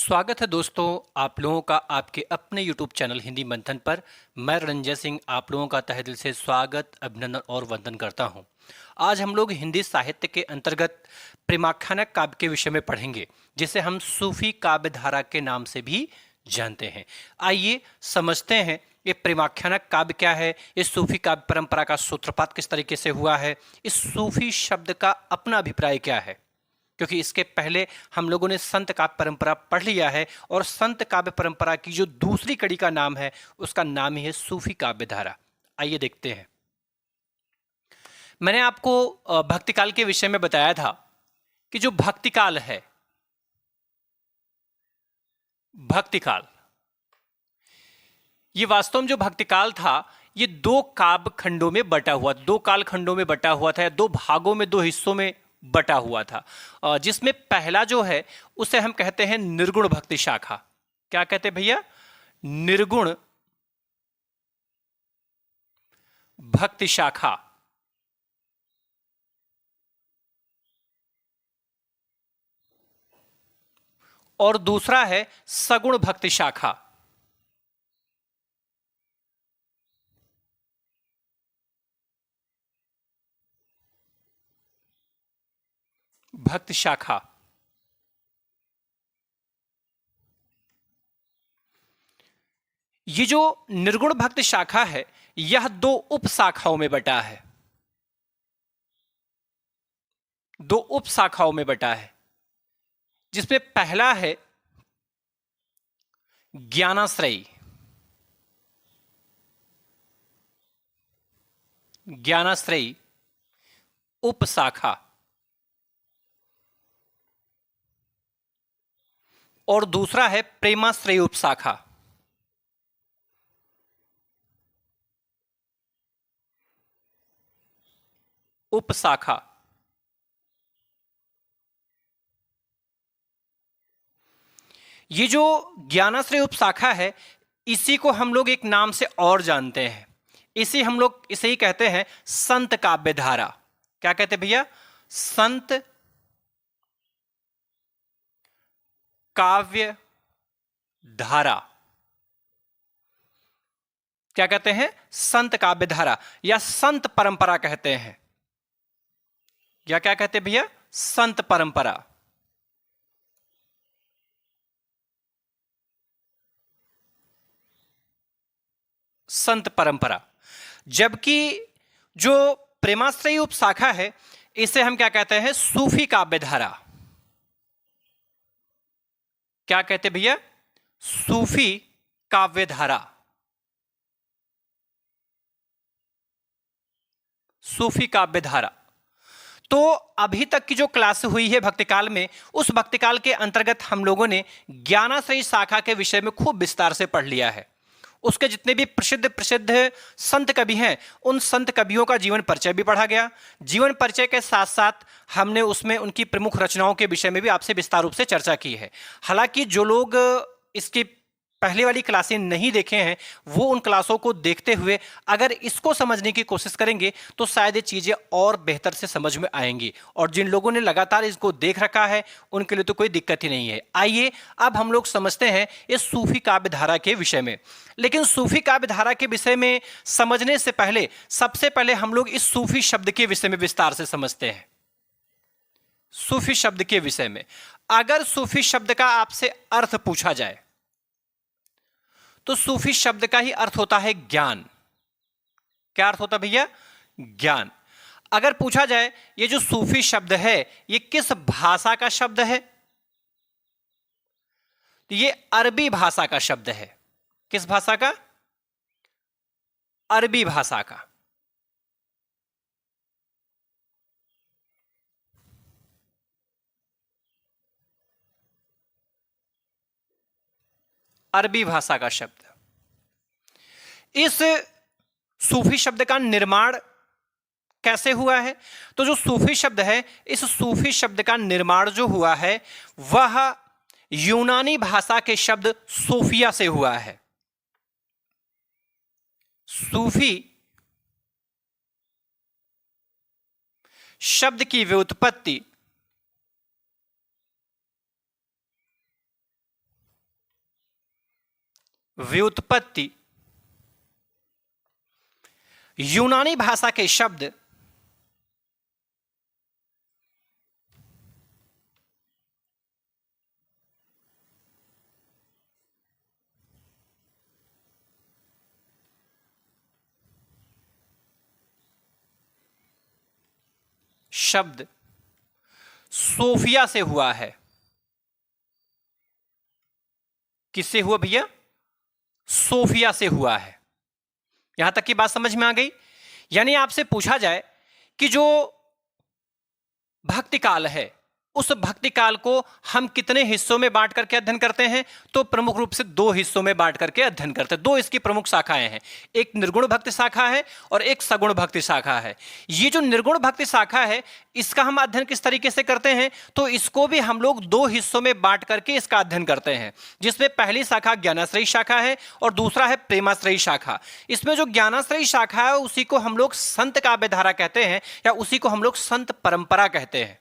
स्वागत है दोस्तों आप लोगों का आपके अपने YouTube चैनल हिंदी मंथन पर। मैं रंजय सिंह आप लोगों का तहे दिल से स्वागत, अभिनंदन और वंदन करता हूं। आज हम लोग हिंदी साहित्य के अंतर्गत प्रेमाख्यान काव्य के विषय में पढ़ेंगे, जिसे हम सूफी काव्य धारा के नाम से भी जानते हैं। आइए समझते हैं ये प्रेमाख्यान काव्य क्या है, इस सूफी काव्य परंपरा का सूत्रपात किस तरीके से हुआ है, इस सूफी शब्द का अपना अभिप्राय क्या है। क्योंकि इसके पहले हम लोगों ने संत काव्य परंपरा पढ़ लिया है और संत काव्य परंपरा की जो दूसरी कड़ी का नाम है उसका नाम ही है सूफी काव्य धारा। आइए देखते हैं। मैंने आपको भक्तिकाल के विषय में बताया था कि जो भक्तिकाल है, भक्तिकाल ये वास्तव में जो भक्तिकाल था ये दो काव्य खंडों में बटा हुआ, दो काल खंडों में बटा हुआ था, दो भागों में, दो हिस्सों में बटा हुआ था। जिसमें पहला जो है उसे हम कहते हैं निर्गुण भक्ति शाखा। क्या कहते हैं भैया? निर्गुण भक्ति शाखा। और दूसरा है सगुण भक्ति शाखा। भक्ति शाखा। ये जो निर्गुण भक्ति शाखा है यह दो उप शाखाओं में बटा है, दो उप शाखाओं में बटा है, जिसमें पहला है ज्ञानाश्रयी। ज्ञानाश्रयी उप शाखा और दूसरा है प्रेमाश्रयी उप शाखा। उप शाखा। ये जो ज्ञानाश्रय उप शाखा है इसी को हम लोग एक नाम से और जानते हैं, हम लोग इसे ही कहते हैं संत काव्य धारा। क्या कहते हैं भैया? संत काव्य धारा। क्या कहते हैं? संत काव्य धारा या संत परंपरा कहते हैं। या क्या कहते हैं भैया? संत परंपरा। संत परंपरा। जबकि जो प्रेमाश्रयी उपशाखा है इसे हम क्या कहते हैं? सूफी काव्य धारा। क्या कहते हैं भैया? सूफी काव्य धारा। सूफी काव्य धारा। तो अभी तक की जो क्लास हुई है भक्तिकाल में, उस भक्तिकाल के अंतर्गत हम लोगों ने ज्ञानाश्रयी शाखा के विषय में खूब विस्तार से पढ़ लिया है। उसके जितने भी प्रसिद्ध प्रसिद्ध संत कवि हैं उन संत कवियों का जीवन परिचय भी पढ़ा गया। जीवन परिचय के साथ साथ हमने उसमें उनकी प्रमुख रचनाओं के विषय में भी आपसे विस्तार रूप से चर्चा की है। हालांकि जो लोग इसकी पहले वाली क्लासें नहीं देखे हैं वो उन क्लासों को देखते हुए अगर इसको समझने की कोशिश करेंगे तो शायद ये चीज़ें और बेहतर से समझ में आएंगी। और जिन लोगों ने लगातार इसको देख रखा है उनके लिए तो कोई दिक्कत ही नहीं है। आइए अब हम लोग समझते हैं इस सूफी काव्य धारा के विषय में। लेकिन सूफी काव्य धारा के विषय में समझने से पहले सबसे पहले हम लोग इस सूफी शब्द के विषय में विस्तार से समझते हैं। सूफी शब्द के विषय में अगर सूफी शब्द का आपसे अर्थ पूछा जाए तो सूफी शब्द का ही अर्थ होता है ज्ञान। क्या अर्थ होता है भैया? ज्ञान। अगर पूछा जाए ये जो सूफी शब्द है ये किस भाषा का शब्द है, तो ये अरबी भाषा का शब्द है। किस भाषा का? अरबी भाषा का। अरबी भाषा का शब्द। इस सूफी शब्द का निर्माण कैसे हुआ है? तो जो सूफी शब्द है इस सूफी शब्द का निर्माण जो हुआ है वह यूनानी भाषा के शब्द सूफिया से हुआ है। सूफी शब्द की व्युत्पत्ति व्युत्पत्ति यूनानी भाषा के शब्द सोफिया से हुआ है। किससे हुआ भैया? सोफिया से हुआ है। यहां तक की बात समझ में आ गई? यानी आपसे पूछा जाए कि जो भक्ति काल है, उस भक्ति काल को हम कितने हिस्सों में बांट करके अध्ययन करते हैं? तो प्रमुख रूप से दो हिस्सों में बांट करके अध्ययन करते हैं। दो इसकी प्रमुख शाखाएं हैं, एक निर्गुण भक्ति शाखा है और एक सगुण भक्ति शाखा है। ये जो निर्गुण भक्ति शाखा है, इसका हम अध्ययन किस तरीके से करते हैं? तो इसको भी हम लोग दो हिस्सों में बांट करके इसका अध्ययन करते हैं, जिसमें पहली शाखा ज्ञानाश्रयी शाखा है और दूसरा है प्रेमाश्रयी शाखा। इसमें जो ज्ञानाश्रयी शाखा है उसी को हम लोग संत काव्यधारा कहते हैं, या उसी को हम लोग संत परंपरा कहते हैं।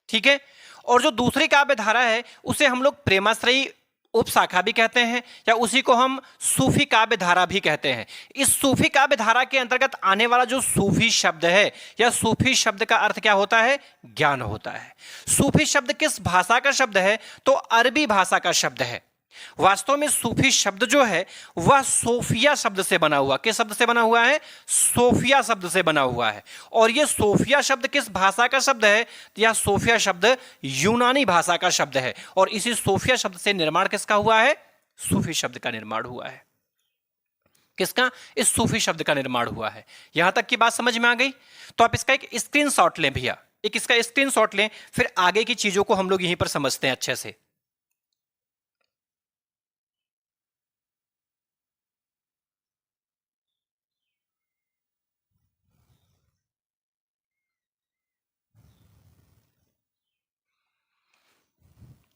ठीक है। और जो दूसरी काव्य धारा है उसे हम लोग प्रेमाश्रयी उपशाखा भी कहते हैं, या उसी को हम सूफी काव्य धारा भी कहते हैं। इस सूफी काव्य धारा के अंतर्गत आने वाला जो सूफी शब्द है, या सूफी शब्द का अर्थ क्या होता है? ज्ञान होता है। सूफी शब्द किस भाषा का शब्द है? तो अरबी भाषा का शब्द है। वास्तव में सूफी शब्द जो है वह सोफिया शब्द से बना हुआ, किस शब्द से बना हुआ है? सोफिया शब्द से बना हुआ है। और यह सोफिया शब्द किस भाषा का शब्द है? यह सोफिया शब्द यूनानी भाषा का शब्द है। और इसी सोफिया शब्द से निर्माण किसका हुआ है? सूफी शब्द का निर्माण हुआ है। किसका? इस सूफी शब्द का निर्माण हुआ है। यहां तक की बात समझ में आ गई? तो आप इसका एक स्क्रीनशॉट लें भैया, एक इसका स्क्रीनशॉट लें, फिर आगे की चीजों को हम लोग यहीं पर समझते हैं अच्छे से।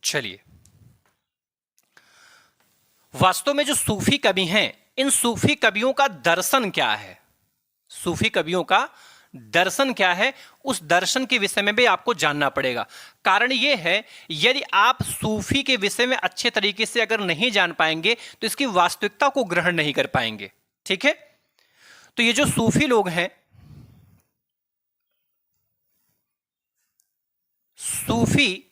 चलिए, वास्तव में जो सूफी कवि हैं, इन सूफी कवियों का दर्शन क्या है? सूफी कवियों का दर्शन क्या है? उस दर्शन के विषय में भी आपको जानना पड़ेगा। कारण यह है, यदि आप सूफी के विषय में अच्छे तरीके से अगर नहीं जान पाएंगे तो इसकी वास्तविकता को ग्रहण नहीं कर पाएंगे। ठीक है। तो ये जो सूफी लोग हैं, सूफी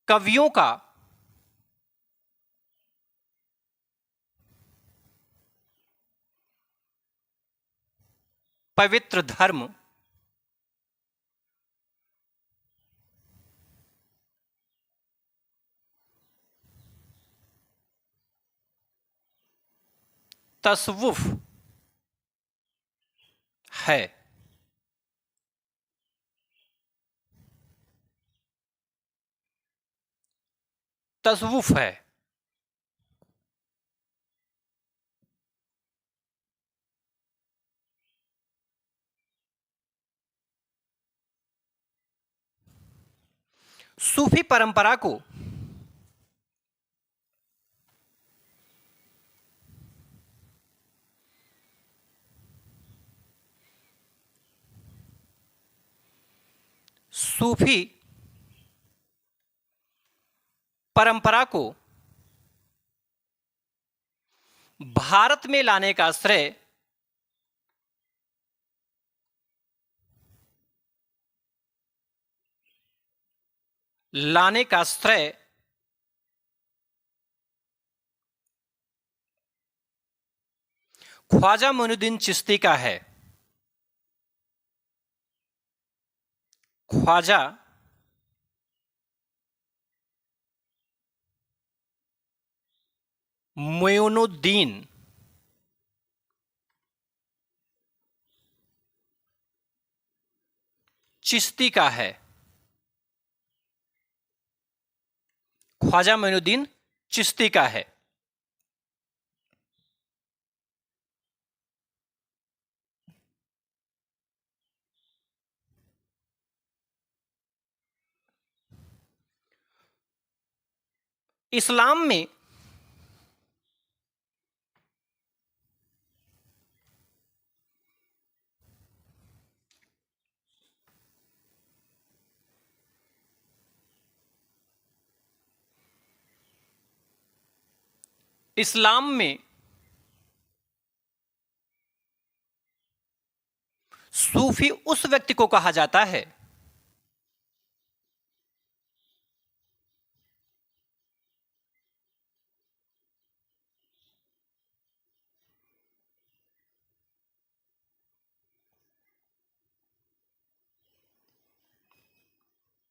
कवियों का पवित्र धर्म तसव्वुफ है। तसव्वुफ है। सूफी परंपरा को सूफी परंपरा को भारत में लाने का श्रेय ख्वाजा मोइनुद्दीन चिश्ती का है। ख्वाजा मोइनुद्दीन चिश्ती का है। ख्वाजा मोइनुद्दीन चिश्ती का है। इस्लाम में इस्लाम में सूफी उस व्यक्ति को कहा जाता है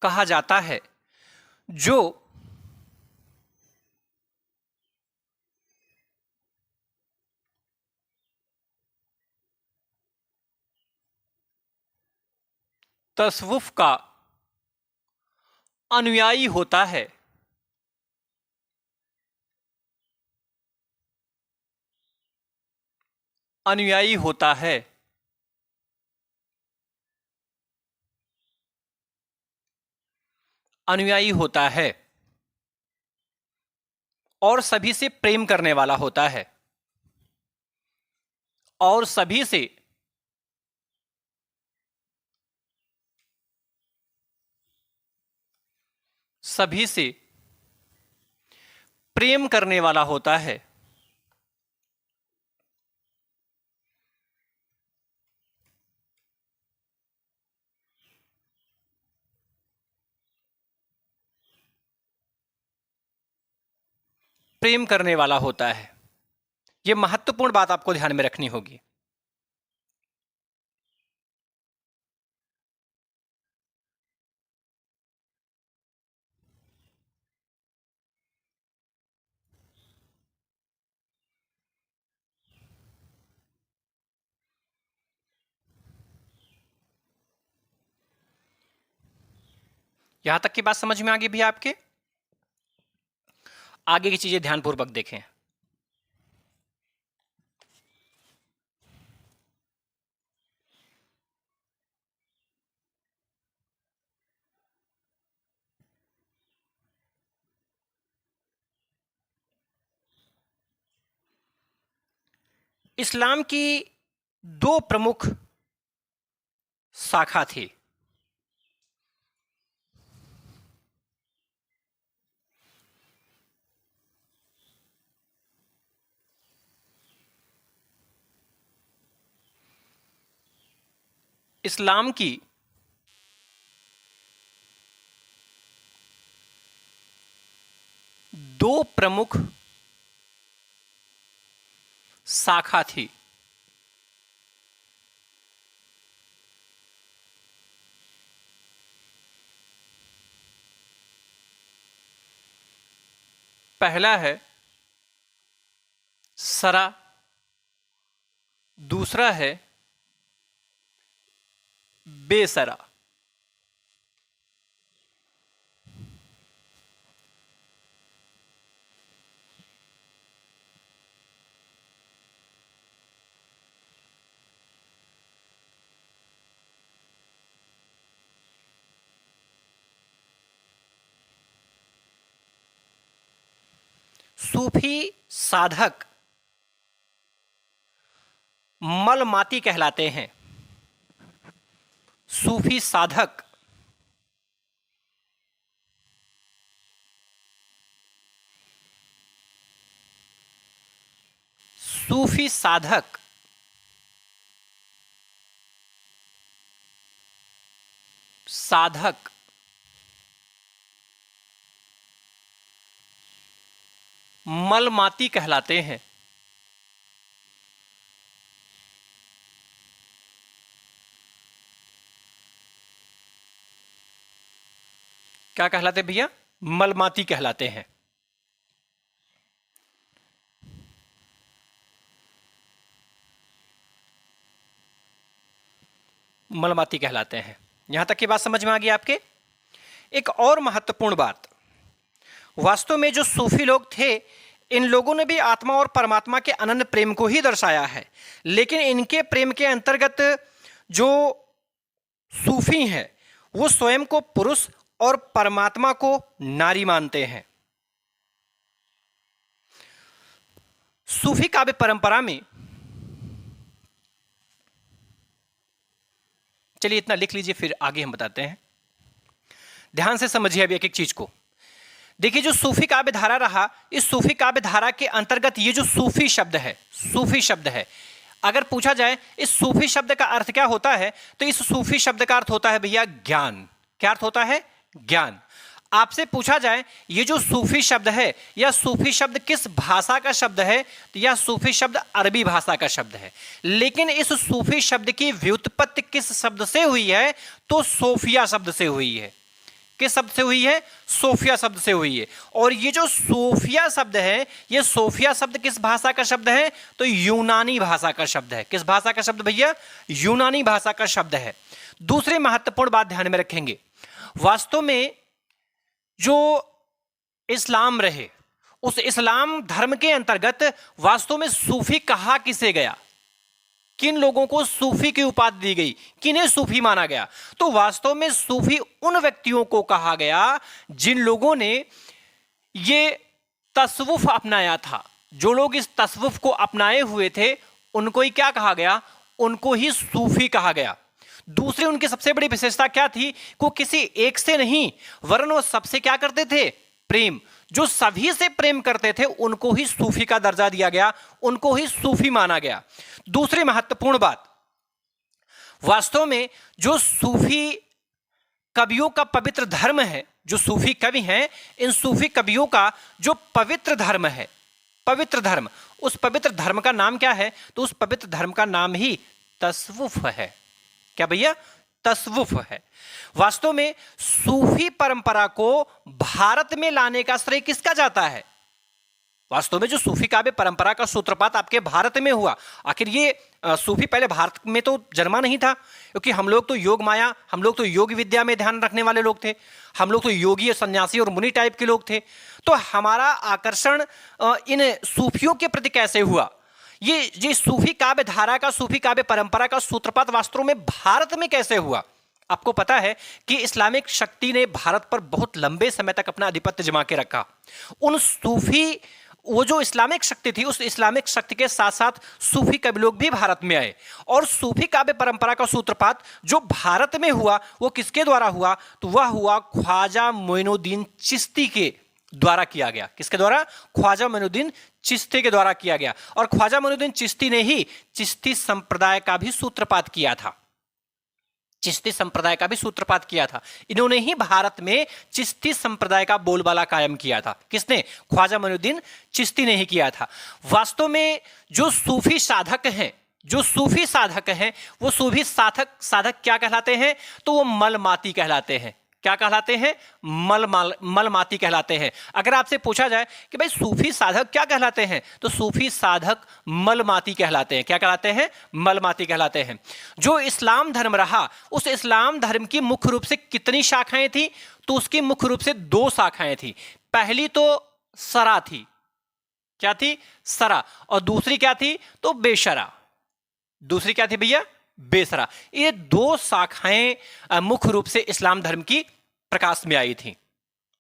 कहा जाता है जो तसव्वुफ का अनुयायी होता है। अनुयायी होता है। अनुयायी होता है और सभी से प्रेम करने वाला होता है। और सभी से प्रेम करने वाला होता है। प्रेम करने वाला होता है। यह महत्वपूर्ण बात आपको ध्यान में रखनी होगी। यहां तक की बात समझ में आ गई भैया आपके? आगे की चीजें ध्यानपूर्वक देखें। इस्लाम की दो प्रमुख शाखा थी। इस्लाम की दो प्रमुख शाखा थी। पहला है सरा, दूसरा है बेसरा। सूफी साधक मलमाती कहलाते हैं। सूफी साधक सूफी साधक साधक मलमाती कहलाते हैं। क्या कहलाते भैया? मलमाती कहलाते हैं। मलमाती कहलाते हैं। यहां तक की बात समझ में आ गई आपके? एक और महत्वपूर्ण बात, वास्तव में जो सूफी लोग थे, इन लोगों ने भी आत्मा और परमात्मा के अनन्य प्रेम को ही दर्शाया है, लेकिन इनके प्रेम के अंतर्गत जो सूफी हैं वो स्वयं को पुरुष और परमात्मा को नारी मानते हैं। सूफी काव्य परंपरा में, चलिए इतना लिख लीजिए फिर आगे हम बताते हैं। ध्यान से समझिए अभी एक एक चीज को। देखिए जो सूफी काव्य धारा रहा, इस सूफी काव्य धारा के अंतर्गत ये जो सूफी शब्द है, सूफी शब्द है, अगर पूछा जाए इस सूफी शब्द का अर्थ क्या होता है, तो इस सूफी शब्द का अर्थ होता है भैया ज्ञान। क्या अर्थ होता है? ज्ञान। आपसे पूछा जाए ये जो सूफी शब्द है, यह सूफी शब्द किस भाषा का शब्द है, तो यह सूफी शब्द अरबी भाषा का शब्द है। लेकिन इस सूफी शब्द की व्युत्पत्ति किस शब्द से हुई है, तो सोफिया शब्द से हुई है। किस शब्द से हुई है? सोफिया शब्द से हुई है। और ये जो सोफिया शब्द है, ये सोफिया शब्द किस भाषा का शब्द है, तो यूनानी भाषा का शब्द है। किस भाषा का शब्द भैया? यूनानी भाषा का शब्द है। दूसरी महत्वपूर्ण बात ध्यान में रखेंगे, वास्तव में जो इस्लाम रहे, उस इस्लाम धर्म के अंतर्गत वास्तव में सूफी कहा किसे गया, किन लोगों को सूफी की उपाधि दी गई, किन्हें सूफी माना गया, तो वास्तव में सूफी उन व्यक्तियों को कहा गया जिन लोगों ने ये तसव्वुफ अपनाया था। जो लोग इस तसव्वुफ को अपनाए हुए थे उनको ही क्या कहा गया? उनको ही सूफी कहा गया। दूसरी उनकी सबसे बड़ी विशेषता क्या थी? वो किसी एक से नहीं वरन वो सबसे क्या करते थे? प्रेम। जो सभी से प्रेम करते थे उनको ही सूफी का दर्जा दिया गया, उनको ही सूफी माना गया। दूसरी महत्वपूर्ण बात, वास्तव में जो सूफी कवियों का पवित्र धर्म है, जो सूफी कवि हैं, इन सूफी कवियों का जो पवित्र धर्म है, पवित्र धर्म, उस पवित्र धर्म का नाम क्या है? तो उस पवित्र धर्म का नाम ही तसव्वुफ है। क्या भैया? तसव्वुफ है। वास्तव में सूफी परंपरा को भारत में लाने का श्रेय किसका जाता है? वास्तव में जो सूफी काव्य परंपरा का सूत्रपात आपके भारत में हुआ, आखिर ये सूफी पहले भारत में तो जन्मा नहीं था, क्योंकि हम लोग तो योग माया, हम लोग तो योग विद्या में ध्यान रखने वाले लोग थे, हम लोग तो योगी सन्यासी और मुनि टाइप के लोग थे। तो हमारा आकर्षण इन सूफियों के प्रति कैसे हुआ? ये सूफी काव्य धारा का, सूफी काव्य परंपरा का सूत्रपात वास्तव में भारत में कैसे हुआ? आपको पता है कि इस्लामिक शक्ति ने भारत पर बहुत लंबे समय तक अपना आधिपत्य जमा के रखा। उन सूफी, वो जो इस्लामिक शक्ति थी, उस इस्लामिक शक्ति के साथ साथ सूफी कवि लोग भी भारत में आए। और सूफी काव्य परंपरा का सूत्रपात जो भारत में हुआ वो किसके द्वारा हुआ? तो वह हुआ ख्वाजा मोइनुद्दीन चिश्ती के द्वारा किया गया। किसके द्वारा? ख्वाजा मोइनुद्दीन चिश्ती के द्वारा किया गया। और ख्वाजा मोइनुद्दीन चिश्ती ने ही चिश्ती संप्रदाय का भी सूत्रपात किया था। चिश्ती संप्रदाय का भी सूत्रपात किया था। इन्होंने ही भारत में चिश्ती संप्रदाय का बोलबाला कायम किया था। किसने? ख्वाजा मोइनुद्दीन चिश्ती ने ही किया था। वास्तव में जो सूफी साधक हैं, जो सूफी साधक हैं, वो सूफी साधक क्या कहलाते हैं? तो वो मलमाती कहलाते हैं। क्या कहलाते हैं? मलमाती कहलाते हैं। अगर आपसे पूछा जाए कि भाई सूफी साधक क्या कहलाते हैं, तो सूफी साधक मलमाती कहलाते हैं। क्या कहलाते हैं? मलमाती कहलाते हैं। जो इस्लाम धर्म रहा, उस इस्लाम धर्म की मुख्य रूप से कितनी शाखाएं थी? तो उसकी मुख्य रूप से 2 शाखाएं थी। पहली तो सरा थी। क्या थी? सरा। और दूसरी क्या थी? तो बेशरा। दूसरी क्या थी भैया? बेसरा। ये 2 शाखाएं मुख्य रूप से इस्लाम धर्म की प्रकाश में आई थी।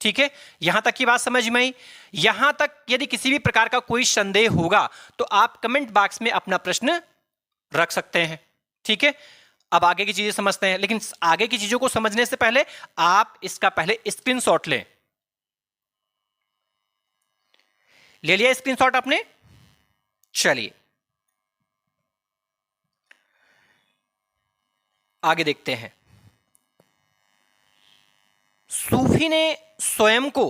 ठीक है, यहां तक की बात समझ में आई? यहां तक यदि किसी भी प्रकार का कोई संदेह होगा तो आप कमेंट बॉक्स में अपना प्रश्न रख सकते हैं। ठीक है, अब आगे की चीजें समझते हैं, लेकिन आगे की चीजों को समझने से पहले आप इसका पहले स्क्रीनशॉट लें। ले लिया स्क्रीनशॉट आपने? चलिए आगे देखते हैं। सूफी ने स्वयं को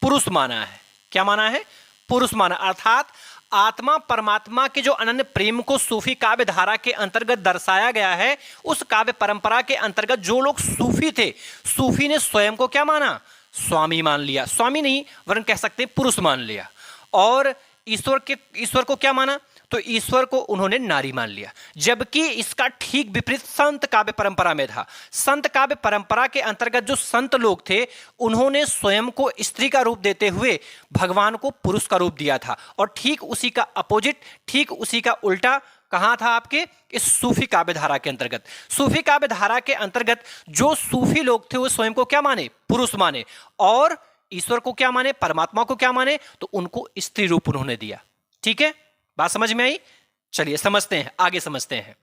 पुरुष माना है। क्या माना है? पुरुष माना, अर्थात आत्मा परमात्मा के जो अनन्य प्रेम को सूफी काव्य धारा के अंतर्गत दर्शाया गया है, उस काव्य परंपरा के अंतर्गत जो लोग सूफी थे, सूफी ने स्वयं को क्या माना? स्वामी मान लिया। स्वामी नहीं वरन कह सकते हैं पुरुष मान लिया। और ईश्वर को क्या माना? तो ईश्वर को उन्होंने नारी मान लिया। जबकि इसका ठीक विपरीत संत काव्य परंपरा में था। संत काव्य परंपरा के अंतर्गत जो संत लोग थे उन्होंने स्वयं को स्त्री का रूप देते हुए भगवान को पुरुष का रूप दिया था। और ठीक उसी का अपोजिट, ठीक उसी का उल्टा कहां था? आपके इस सूफी काव्य धारा के अंतर्गत। सूफी काव्य धारा के अंतर्गत जो सूफी लोग थे वो स्वयं को क्या माने? पुरुष माने। और ईश्वर को क्या माने? परमात्मा को क्या माने? तो उनको स्त्री रूप उन्होंने दिया। ठीक है, बात समझ में आई? चलिए समझते हैं, आगे समझते हैं।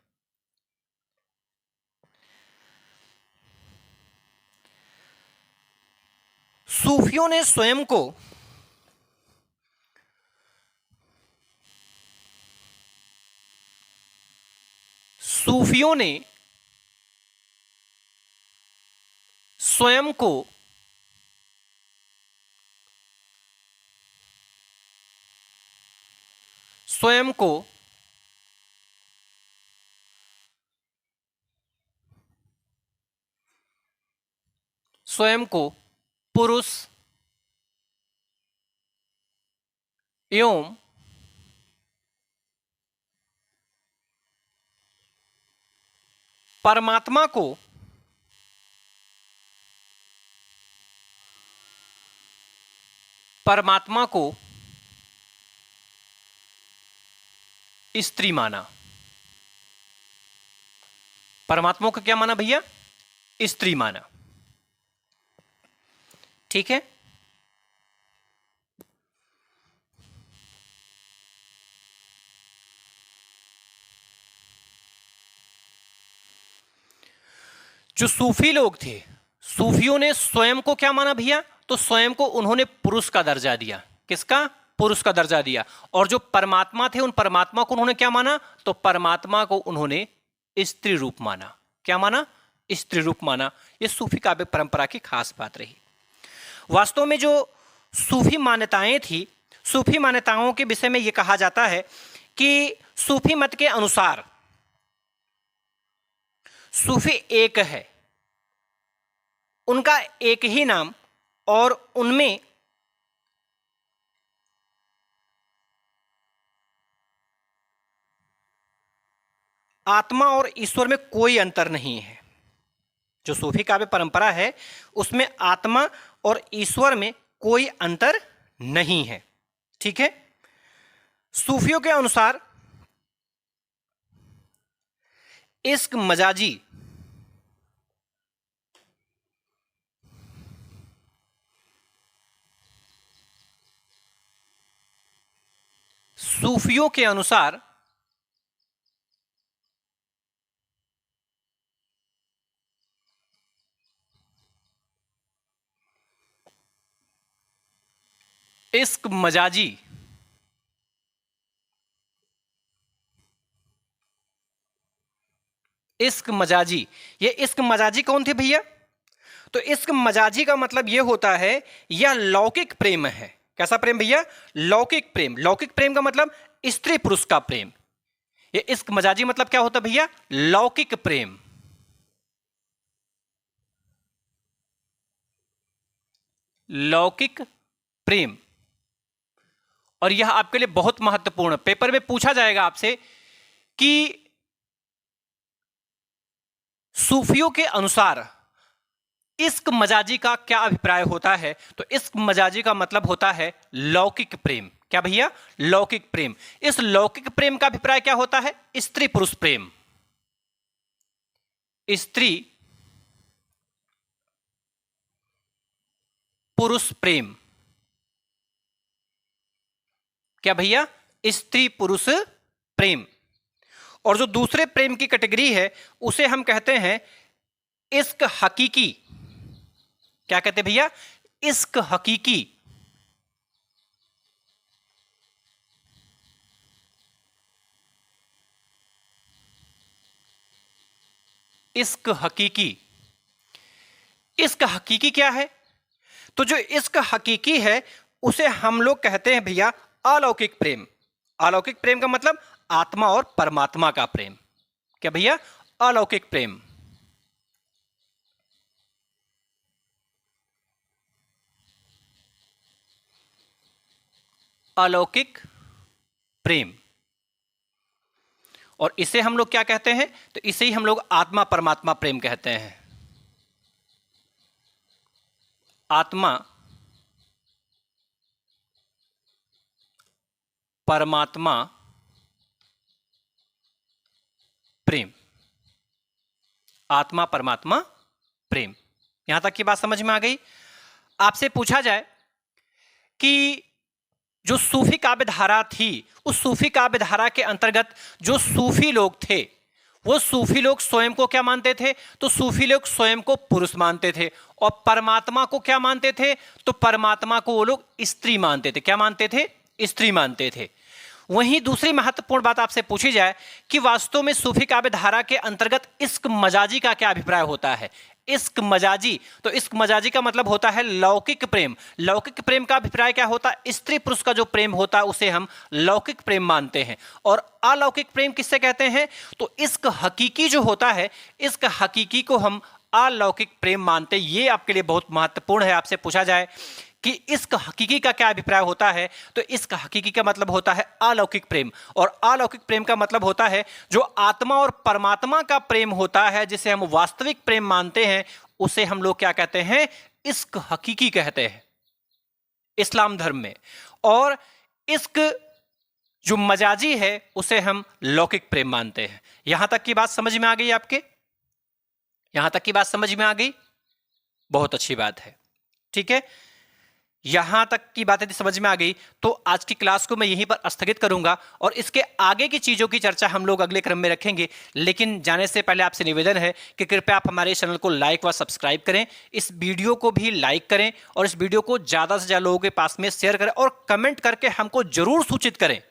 सूफियों ने स्वयं को सूफियों ने स्वयं को स्वयं को स्वयं को पुरुष एवं परमात्मा को स्त्री माना। परमात्मा को क्या माना भैया? स्त्री माना। ठीक है। जो सूफी लोग थे, सूफियों ने स्वयं को क्या माना भैया? तो स्वयं को उन्होंने पुरुष का दर्जा दिया। किसका? पुरुष का दर्जा दिया। और जो परमात्मा थे, उन परमात्मा को उन्होंने क्या माना? तो परमात्मा को उन्होंने स्त्री रूप माना। क्या माना? स्त्री रूप माना। यह सूफी काव्य परंपरा की खास बात रही। वास्तव में जो सूफी मान्यताएं थी, सूफी मान्यताओं के विषय में यह कहा जाता है कि सूफी मत के अनुसार सूफी एक है, उनका एक ही नाम, और उनमें आत्मा और ईश्वर में कोई अंतर नहीं है। जो सूफी काव्य परंपरा है उसमें आत्मा और ईश्वर में कोई अंतर नहीं है। ठीक है। सूफियों के अनुसार इश्क मजाजी सूफियों के अनुसार इश्क मजाजी इश्क मजाजी, ये इश्क मजाजी कौन थे भैया? तो इश्क मजाजी का मतलब यह होता है यह लौकिक प्रेम है। कैसा प्रेम भैया? लौकिक प्रेम। लौकिक प्रेम का मतलब स्त्री पुरुष का प्रेम। ये इश्क मजाजी मतलब क्या होता है भैया? लौकिक प्रेम। लौकिक प्रेम। और यह आपके लिए बहुत महत्वपूर्ण, पेपर में पूछा जाएगा आपसे कि सूफियों के अनुसार इश्क मजाजी का क्या अभिप्राय होता है? तो इश्क मजाजी का मतलब होता है लौकिक प्रेम। क्या भैया? लौकिक प्रेम। इस लौकिक प्रेम का अभिप्राय क्या होता है? स्त्री पुरुष प्रेम। स्त्री पुरुष प्रेम। क्या भैया? स्त्री पुरुष प्रेम। और जो दूसरे प्रेम की कैटेगरी है उसे हम कहते हैं इश्क हकीकी। क्या कहते हैं भैया? इश्क हकीकी। इश्क हकीकी। इश्क हकीकी क्या है? तो जो इश्क हकीकी है उसे हम लोग कहते हैं भैया अलौकिक प्रेम। अलौकिक प्रेम का मतलब आत्मा और परमात्मा का प्रेम। क्या भैया? अलौकिक प्रेम। अलौकिक प्रेम। और इसे हम लोग क्या कहते हैं? तो इसे ही हम लोग आत्मा परमात्मा प्रेम कहते हैं। आत्मा परमात्मा प्रेम। आत्मा परमात्मा प्रेम। यहां तक की बात समझ में आ गई? आपसे पूछा जाए कि जो सूफी काव्य धारा थी, उस सूफी काव्य धारा के अंतर्गत जो सूफी लोग थे वो सूफी लोग स्वयं को क्या मानते थे? तो सूफी लोग स्वयं को पुरुष मानते थे। और परमात्मा को क्या मानते थे? तो परमात्मा को वो लोग स्त्री मानते थे। क्या मानते थे? स्त्री मानते थे। वहीं दूसरी महत्वपूर्ण बात आपसे पूछी जाए कि वास्तव में सूफी काव्य धारा के अंतर्गत इश्क मजाजी का क्या अभिप्राय होता है? इश्क मजाजी, तो इश्क मजाजी का मतलब होता है लौकिक प्रेम। लौकिक प्रेम का अभिप्राय क्या होता है? स्त्री पुरुष का जो प्रेम होता है उसे हम लौकिक प्रेम मानते हैं। और अलौकिक प्रेम किससे कहते हैं? तो इश्क हकीकी जो होता है, इश्क हकीकी को हम अलौकिक प्रेम मानते हैं। ये आपके लिए बहुत महत्वपूर्ण है। आपसे पूछा जाए कि इश्क हकीकी का क्या अभिप्राय होता है, तो इश्क हकीकी का मतलब होता है अलौकिक प्रेम। और अलौकिक प्रेम का मतलब होता है जो आत्मा और परमात्मा का प्रेम होता है, जिसे हम वास्तविक प्रेम मानते हैं, उसे हम लोग क्या कहते हैं? इश्क हकीकी कहते हैं इस्लाम धर्म में। और इश्क जो मजाजी है उसे हम लौकिक प्रेम मानते हैं। यहां तक की बात समझ में आ गई आपके? यहां तक की बात समझ में आ गई? बहुत अच्छी बात है। ठीक है, यहां तक की बात यदि समझ में आ गई तो आज की क्लास को मैं यहीं पर स्थगित करूंगा और इसके आगे की चीजों की चर्चा हम लोग अगले क्रम में रखेंगे। लेकिन जाने से पहले आपसे निवेदन है कि कृपया आप हमारे चैनल को लाइक व सब्सक्राइब करें, इस वीडियो को भी लाइक करें और इस वीडियो को ज्यादा से ज्यादा लोगों के पास में शेयर करें और कमेंट करके हमको जरूर सूचित करें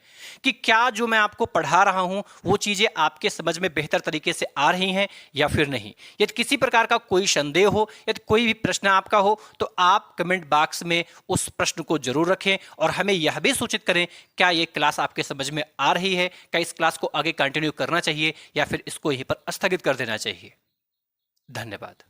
कि क्या जो मैं आपको पढ़ा रहा हूं वो चीजें आपके समझ में बेहतर तरीके से आ रही हैं या फिर नहीं। यदि किसी प्रकार का कोई संदेह हो, यदि कोई भी प्रश्न आपका हो, तो आप कमेंट बॉक्स में उस प्रश्न को जरूर रखें और हमें यह भी सूचित करें क्या ये क्लास आपके समझ में आ रही है, क्या इस क्लास को आगे कंटिन्यू करना चाहिए या फिर इसको यहीं पर स्थगित कर देना चाहिए। धन्यवाद।